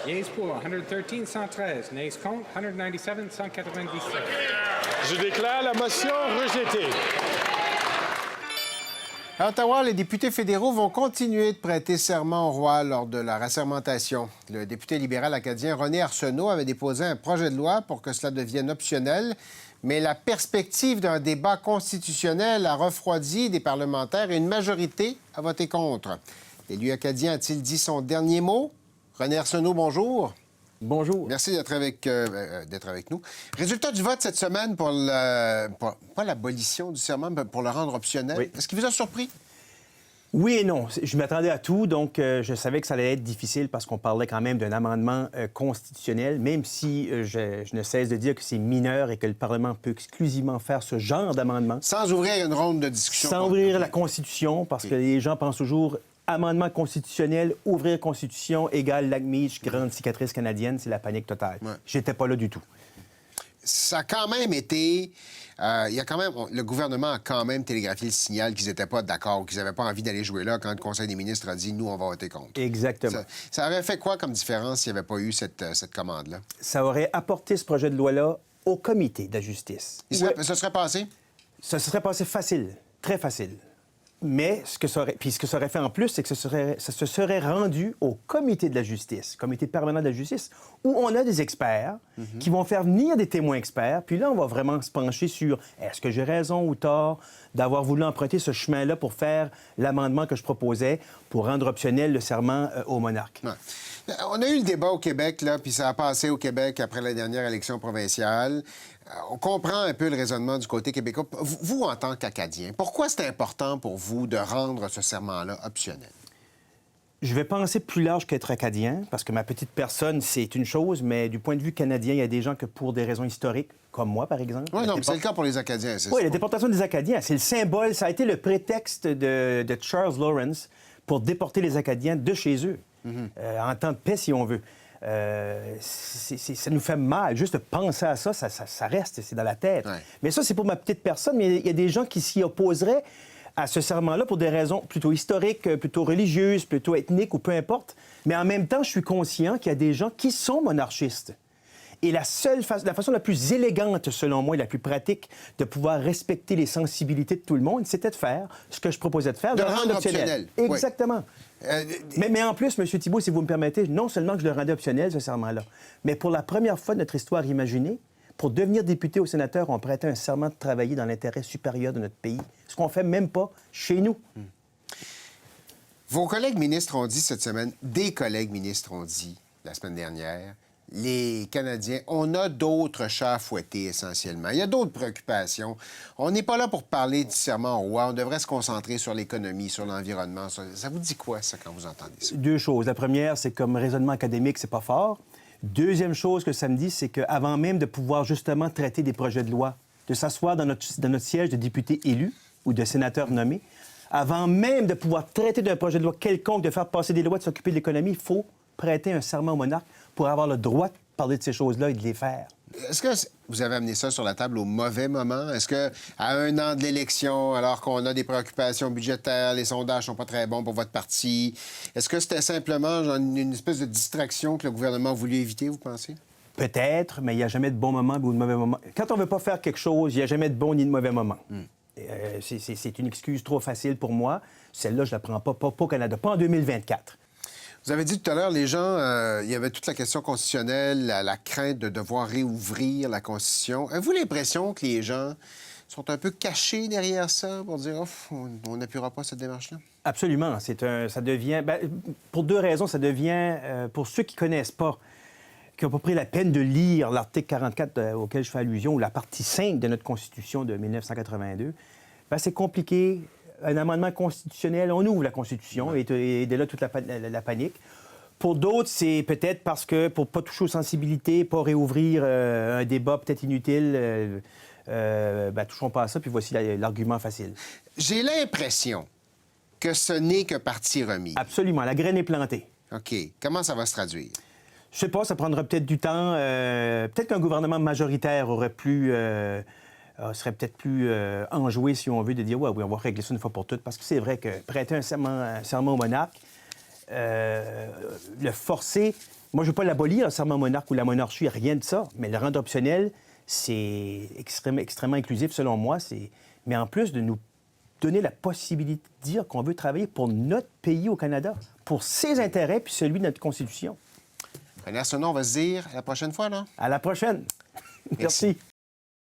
Yeas pour 113, 113. Nays contre 197, 197. Je déclare la motion rejetée. À Ottawa, les députés fédéraux vont continuer de prêter serment au roi lors de la rassermentation. Le député libéral acadien René Arsenault avait déposé un projet de loi pour que cela devienne optionnel, mais la perspective d'un débat constitutionnel a refroidi des parlementaires et une majorité a voté contre. L'élu acadien a-t-il dit son dernier mot? René Arsenault, bonjour. Bonjour. Merci d'être avec nous. Résultat du vote cette semaine pour pas l'abolition du serment, mais pour le rendre optionnel. Oui. Est-ce qu'il vous a surpris? Oui et non. Je m'attendais à tout, donc je savais que ça allait être difficile parce qu'on parlait quand même d'un amendement constitutionnel, même si je ne cesse de dire que c'est mineur et que le Parlement peut exclusivement faire ce genre d'amendement. Sans ouvrir une ronde de discussion. Sans ouvrir la Constitution, parce que les gens pensent toujours amendement constitutionnel, ouvrir Constitution égale Lac-Meach, grande cicatrice canadienne, c'est la panique totale. Ouais. J'étais pas là du tout. Ça a quand même été... le gouvernement a quand même télégraphié le signal qu'ils n'étaient pas d'accord, qu'ils n'avaient pas envie d'aller jouer là quand le Conseil des ministres a dit « nous, on va voter contre ». Exactement. Ça aurait fait quoi comme différence s'il n'y avait pas eu cette commande-là? Ça aurait apporté ce projet de loi-là au comité de la justice. Ça serait passé? Ça se serait passé facile, très facile. Mais ce que ça aurait fait en plus, c'est que ça se serait rendu au comité de la justice, comité permanent de la justice, où on a des experts qui vont faire venir des témoins experts. Puis là, on va vraiment se pencher sur est-ce que j'ai raison ou tort d'avoir voulu emprunter ce chemin-là pour faire l'amendement que je proposais pour rendre optionnel le serment au monarque. Ouais. On a eu le débat au Québec, là, puis ça a passé au Québec après la dernière élection provinciale. On comprend un peu le raisonnement du côté québécois. Vous, en tant qu'Acadien, pourquoi c'est important pour vous de rendre ce serment-là optionnel? Je vais penser plus large qu'être acadien, parce que ma petite personne, c'est une chose, mais du point de vue canadien, il y a des gens que pour des raisons historiques, comme moi, par exemple... Oui, non, mais c'est le cas pour les Acadiens. Oui, la déportation des Acadiens, c'est le symbole, ça a été le prétexte de Charles Lawrence pour déporter les Acadiens de chez eux, en temps de paix, si on veut. Ça nous fait mal. Juste penser à ça, ça reste, c'est dans la tête. Ouais. Mais ça, c'est pour ma petite personne, mais il y a des gens qui s'y opposeraient à ce serment-là pour des raisons plutôt historiques, plutôt religieuses, plutôt ethniques ou peu importe. Mais en même temps, je suis conscient qu'il y a des gens qui sont monarchistes. Et la façon la plus élégante, selon moi, et la plus pratique de pouvoir respecter les sensibilités de tout le monde, c'était de faire ce que je proposais de faire, de rendre optionnel. Exactement. Oui. Mais en plus, M. Thibault, si vous me permettez, non seulement que je le rendais optionnel, ce serment-là, mais pour la première fois de notre histoire imaginée, pour devenir député ou sénateur, on prêtait un serment de travailler dans l'intérêt supérieur de notre pays, ce qu'on ne fait même pas chez nous. Vos collègues ministres ont dit cette semaine, des collègues ministres ont dit la semaine dernière, les Canadiens, on a d'autres chats à fouetter essentiellement. Il y a d'autres préoccupations. On n'est pas là pour parler du serment au roi. On devrait se concentrer sur l'économie, sur l'environnement. Ça vous dit quoi, ça, quand vous entendez ça? Deux choses. La première, c'est comme raisonnement académique, c'est pas fort. Deuxième chose que ça me dit, c'est qu'avant même de pouvoir justement traiter des projets de loi, de s'asseoir dans notre siège de député élu ou de sénateur nommé, avant même de pouvoir traiter d'un projet de loi quelconque, de faire passer des lois, de s'occuper de l'économie, il faut prêter un serment au monarque pour avoir le droit de parler de ces choses-là et de les faire. Est-ce que vous avez amené ça sur la table au mauvais moment? Est-ce que à un an de l'élection, alors qu'on a des préoccupations budgétaires, les sondages sont pas très bons pour votre parti, est-ce que c'était simplement une espèce de distraction que le gouvernement a voulu éviter, vous pensez? Peut-être, mais il n'y a jamais de bon moment ou de mauvais moment. Quand on ne veut pas faire quelque chose, il n'y a jamais de bon ni de mauvais moment. C'est une excuse trop facile pour moi. Celle-là, je ne la prends pas au Canada, pas en 2024. Vous avez dit tout à l'heure, les gens, il y avait toute la question constitutionnelle, la crainte de devoir réouvrir la Constitution. Avez-vous l'impression que les gens sont un peu cachés derrière ça pour dire « on n'appuiera pas cette démarche-là » ? Absolument. Ça devient... pour deux raisons, ça devient... pour ceux qui ne connaissent pas, qui n'ont pas pris la peine de lire l'article 44 auquel je fais allusion, ou la partie 5 de notre Constitution de 1982, c'est compliqué. Un amendement constitutionnel, on ouvre la Constitution et de là toute la panique. Pour d'autres, c'est peut-être parce que, pour ne pas toucher aux sensibilités, pas réouvrir un débat peut-être inutile, touchons pas à ça, puis voici l'argument facile. J'ai l'impression que ce n'est que partie remise. Absolument, la graine est plantée. OK. Comment ça va se traduire? Je sais pas, ça prendra peut-être du temps. Peut-être qu'un gouvernement majoritaire serait peut-être plus enjoué, si on veut, de dire « oui, on va régler ça une fois pour toutes », parce que c'est vrai que prêter un serment au monarque, le forcer Moi, je ne veux pas l'abolir, le serment monarque ou la monarchie, rien de ça. Mais le rendre optionnel, c'est extrêmement inclusif, selon moi. Mais en plus de nous donner la possibilité de dire qu'on veut travailler pour notre pays au Canada, pour ses intérêts puis celui de notre Constitution. René Arsenault, on va se dire à la prochaine fois, non? À la prochaine. Merci.